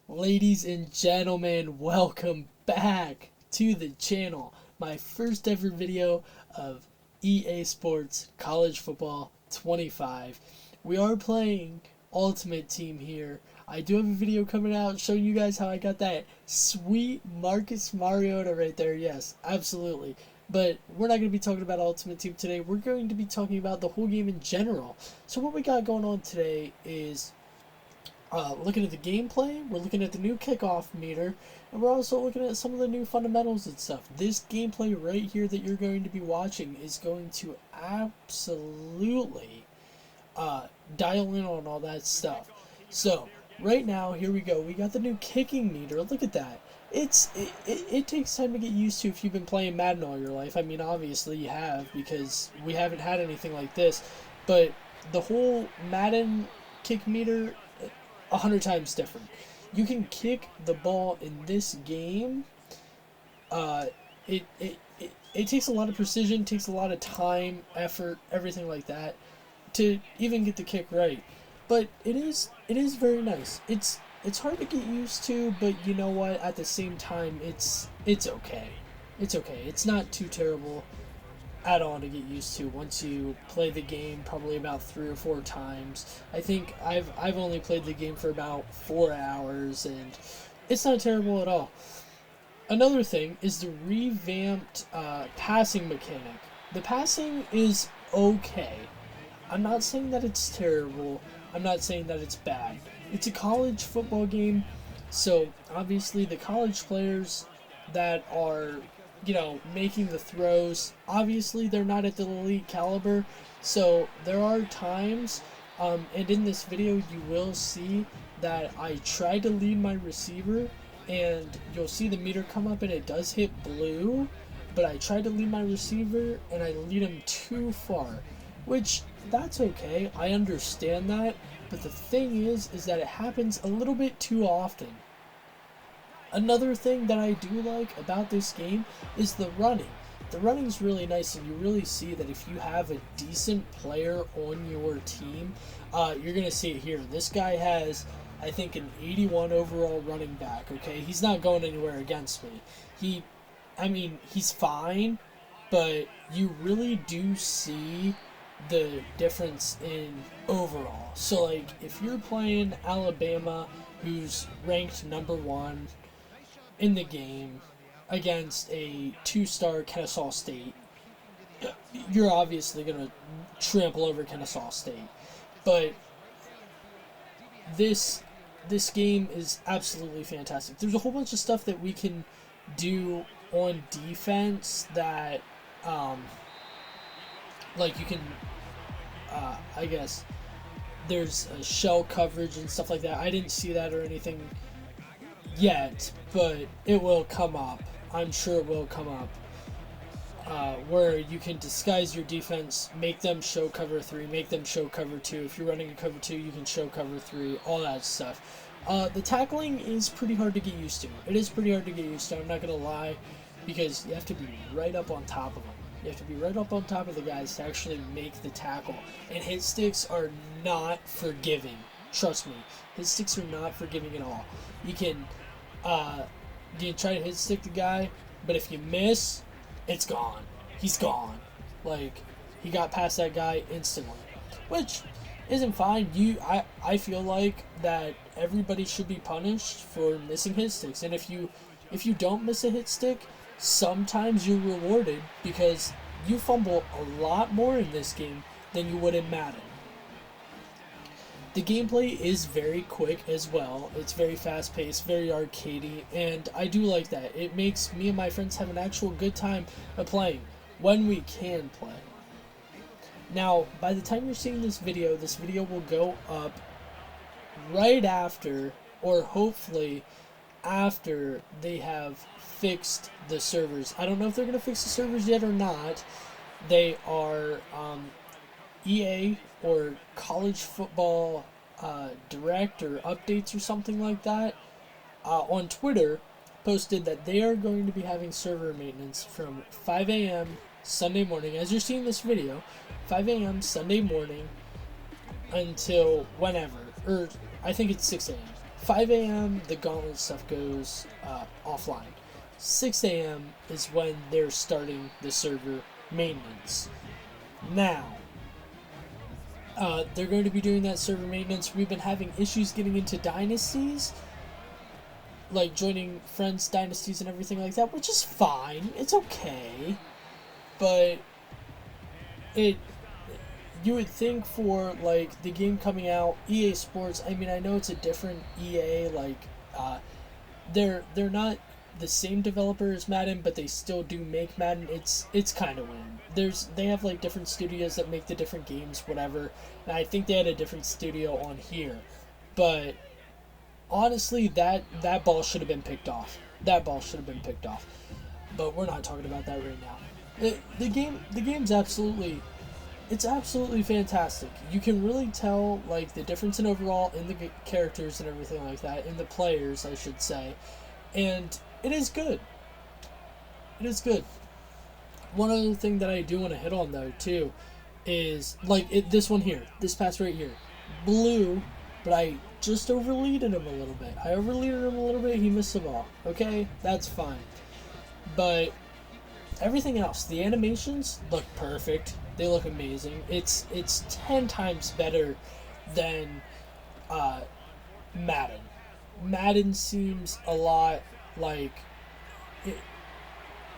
Ladies and gentlemen, welcome back to the channel. My first ever video of EA Sports College Football 25. We are playing Ultimate Team here. I do have a video coming out showing you guys how I got that sweet Marcus Mariota right there. Yes, absolutely. But we're not going to be talking about Ultimate Team today. We're going to be talking about the whole game in general. So what we got going on today is looking at the gameplay, we're looking at the new kickoff meter, and we're also looking at some of the new fundamentals and stuff. This gameplay right here that you're going to be watching is going to absolutely dial in on all that stuff. So, right now, here we go. We got the new kicking meter. Look at that. It takes time to get used to if you've been playing Madden all your life. I mean, obviously you have, because we haven't had anything like this. But the whole Madden kick meter, 100 times different. You can kick the ball in this game. It takes a lot of precision, takes a lot of time, effort, everything like that, to even get the kick right. But it is very nice. It's hard to get used to, but you know what? At the same time, it's okay. It's okay. It's not too terrible at all to get used to once you play the game probably about 3 or 4 times. I think I've only played the game for about 4 hours, and it's not terrible at all. Another thing is the revamped passing mechanic. The passing is okay. I'm not saying that it's terrible. I'm not saying that it's bad. It's a college football game, so obviously the college players that are making the throws, obviously they're not at the elite caliber, so there are times, and in this video you will see that I try to lead my receiver, and you'll see the meter come up and it does hit blue, but I tried to lead my receiver and I lead him too far, which that's okay, I understand that, but the thing is that it happens a little bit too often. Another thing that I do like about this game is the running. The running's really nice, and you really see that if you have a decent player on your team, you're going to see it here. This guy has, I think, an 81 overall running back, okay? He's not going anywhere against me. He's fine, but you really do see the difference in overall. So, like, if you're playing Alabama, who's ranked number 1 in the game against a 2-star Kennesaw State, you're obviously going to trample over Kennesaw State. But this game is absolutely fantastic. There's a whole bunch of stuff that we can do on defense that, like you can, I guess, there's a shell coverage and stuff like that. I didn't see that or anything yet, but it will come up. I'm sure it will come up. Where you can disguise your defense, make them show cover 3, make them show cover 2. If you're running a cover 2, you can show cover 3, all that stuff. The tackling is pretty hard to get used to. It is pretty hard to get used to, I'm not going to lie, because you have to be right up on top of them. You have to be right up on top of the guys to actually make the tackle. And hit sticks are not forgiving. Trust me, hit sticks are not forgiving at all. You can try to hit stick the guy, but if you miss, it's gone. He's gone. Like, he got past that guy instantly, which isn't fine. I feel like that everybody should be punished for missing hit sticks, and if you don't miss a hit stick, sometimes you're rewarded because you fumble a lot more in this game than you would in Madden. The gameplay is very quick as well. It's very fast-paced, very arcadey, and I do like that. It makes me and my friends have an actual good time of playing when we can play. Now, by the time you're seeing this video will go up right after, or hopefully after, they have fixed the servers. I don't know if they're going to fix the servers yet or not. They are EA or college football direct or updates or something like that on Twitter posted that they are going to be having server maintenance from 5 a.m. Sunday morning, as you're seeing this video, 5 a.m. Sunday morning until whenever, or I think it's 6 a.m. 5 a.m. the gauntlet stuff goes offline. 6 a.m. is when they're starting the server maintenance. Now, they're going to be doing that server maintenance. We've been having issues getting into dynasties, like joining friends' dynasties and everything like that, which is fine. It's okay. But you would think for like the game coming out, EA Sports, I mean, I know it's a different EA, like they're not the same developer as Madden, but they still do make Madden. It's kind of weird. They have like different studios that make the different games, whatever. And I think they had a different studio on here, but honestly, that ball should have been picked off. That ball should have been picked off. But we're not talking about that right now. The game's absolutely, it's absolutely fantastic. You can really tell like the difference in overall in the characters and everything like that, in the players, I should say, and it is good. It is good. One other thing that I do want to hit on though too is like this one here, this pass right here, blue, but I just overleaded him a little bit. I overleaded him a little bit. He missed the ball. Okay, that's fine. But everything else, the animations look perfect. They look amazing. It's 10 times better than Madden. Madden seems a lot like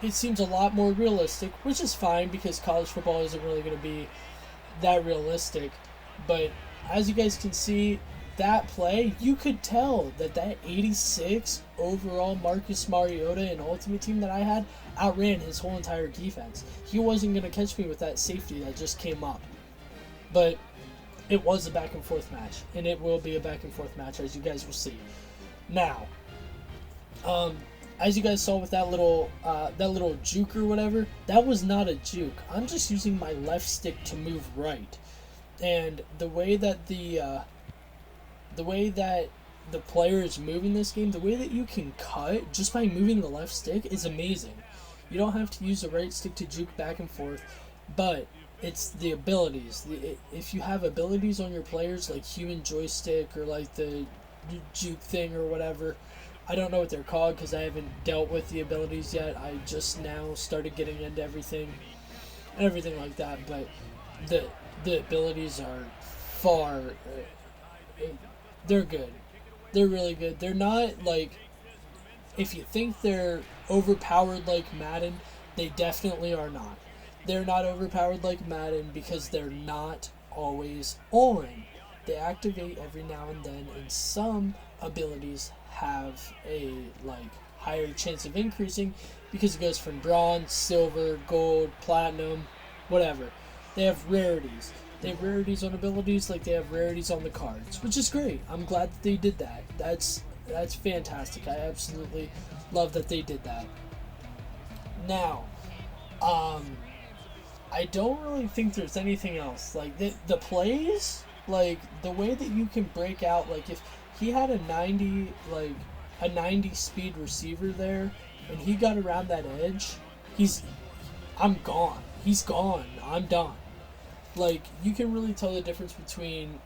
it seems a lot more realistic, which is fine because college football isn't really going to be that realistic. But as you guys can see, that play, you could tell that 86 overall Marcus Mariota and Ultimate Team that I had outran his whole entire defense. He wasn't going to catch me with that safety that just came up. But it was a back and forth match, and it will be a back and forth match, as you guys will see. Now, as you guys saw with that little juke or whatever, that was not a juke. I'm just using my left stick to move right, and the way that the player is moving this game, the way that you can cut just by moving the left stick is amazing. You don't have to use the right stick to juke back and forth, but it's the abilities. If you have abilities on your players like human joystick or like the juke thing or whatever, I don't know what they're called because I haven't dealt with the abilities yet. I just now started getting into everything and everything like that, but the abilities are far... they're good. They're really good. They're not like... If you think they're overpowered like Madden, they definitely are not. They're not overpowered like Madden because they're not always on. They activate every now and then, and some abilities have a like higher chance of increasing because it goes from bronze, silver, gold, platinum, whatever. They have rarities. They have rarities on abilities like they have rarities on the cards, which is great. I'm glad that they did that. That's fantastic. I absolutely love that they did that. Now, I don't really think there's anything else. Like the plays, like the way that you can break out, like if he had a 90 speed receiver there and he got around that edge, I'm gone. He's gone. I'm done. Like, you can really tell the difference between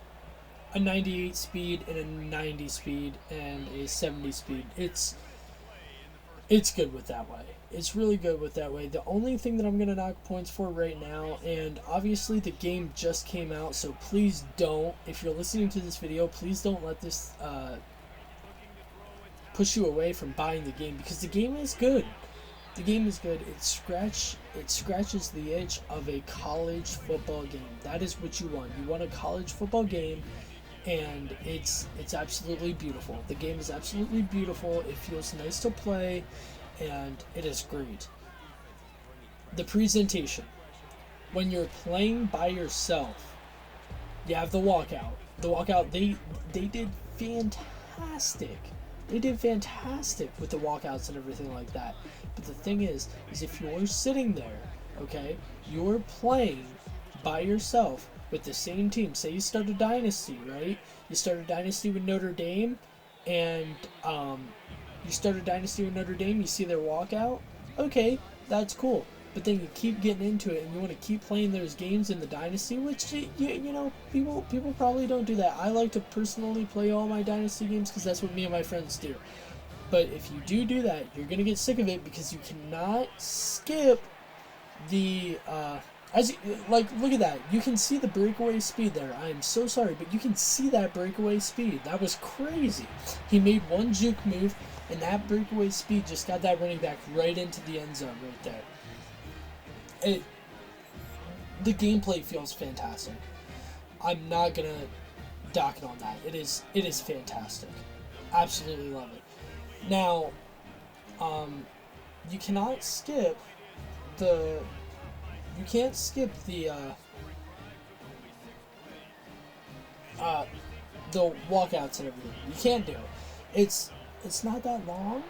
a 98 speed and a 90 speed and a 70 speed. It's good with that way. It's really good with that way. The only thing that I'm going to knock points for right now, and obviously the game just came out, so please don't, if you're listening to this video, please don't let this push you away from buying the game, because the game is good. The game is good. It scratches the itch of a college football game. That is what you want. You want a college football game, and it's absolutely beautiful. The game is absolutely beautiful. It feels nice to play, and it is great. The presentation. When you're playing by yourself, you have the walkout. The walkout, they did fantastic. They did fantastic with the walkouts and everything like that. But the thing is if you're sitting there, okay, you're playing by yourself with the same team. Say you start a dynasty, right? You start a dynasty with Notre Dame, and you see their walkout. Okay, that's cool. but then you keep getting into it and you want to keep playing those games in the Dynasty, which, you know, people probably don't do that. I like to personally play all my Dynasty games because that's what me and my friends do. But if you do that, you're going to get sick of it because you cannot skip the, look at that. You can see the breakaway speed there. I am so sorry, but you can see that breakaway speed. That was crazy. He made one juke move, and that breakaway speed just got that running back right into the end zone right there. The gameplay feels fantastic. I'm not going to dock it on that. It is fantastic. Absolutely love it. Now, you cannot skip the walkouts and everything. You can't do it. It's not that long.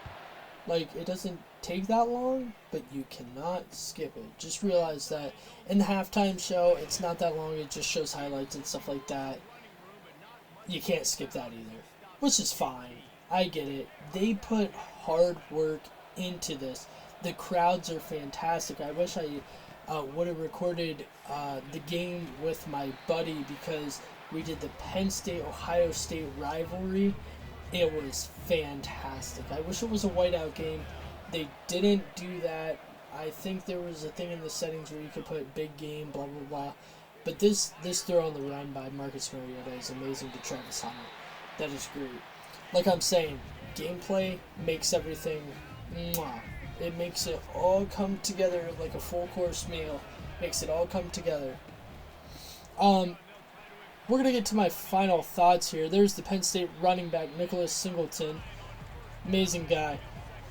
Like, it doesn't take that long, but you cannot skip it. Just realize that in the halftime show, it's not that long. It just shows highlights and stuff like that. You can't skip that either, which is fine. I get it. They put hard work into this. The crowds are fantastic. I wish I would have recorded the game with my buddy because we did the Penn State-Ohio State rivalry. It was fantastic. I wish it was a whiteout game. They didn't do that. I think there was a thing in the settings where you could put big game, blah, blah, blah. But this throw on the run by Marcus Mariota is amazing to Travis Hunter. That is great. Like I'm saying, gameplay makes everything, mwah. It makes it all come together like a full course meal. Makes it all come together. We're going to get to my final thoughts here. There's the Penn State running back, Nicholas Singleton. Amazing guy.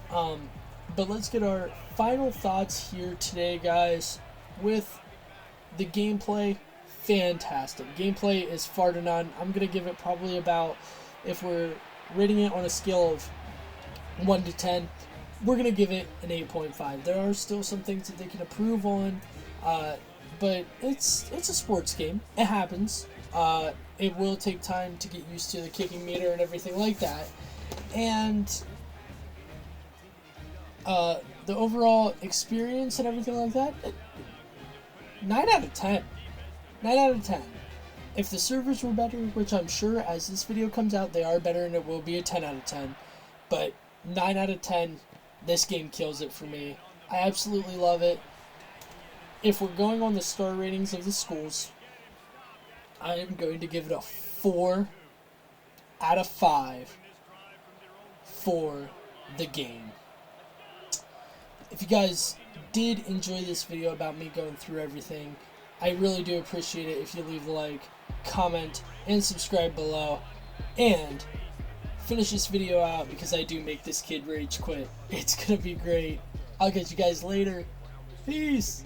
But let's get our final thoughts here today, guys, with the gameplay. Fantastic. Gameplay is far to none. I'm going to give it probably about, if we're rating it on a scale of 1 to 10, we're going to give it an 8.5. There are still some things that they can improve on, but it's a sports game. It happens. It will take time to get used to the kicking meter and everything like that. And the overall experience and everything like that, 9 out of 10. 9 out of 10. If the servers were better, which I'm sure as this video comes out they are better and it will be a 10 out of 10, but 9 out of 10, this game kills it for me. I absolutely love it. If we're going on the star ratings of the schools, I am going to give it a 4 out of 5 for the game. If you guys did enjoy this video about me going through everything, I really do appreciate it if you leave a like, comment, and subscribe below. And finish this video out because I do make this kid rage quit. It's gonna be great. I'll catch you guys later. Peace!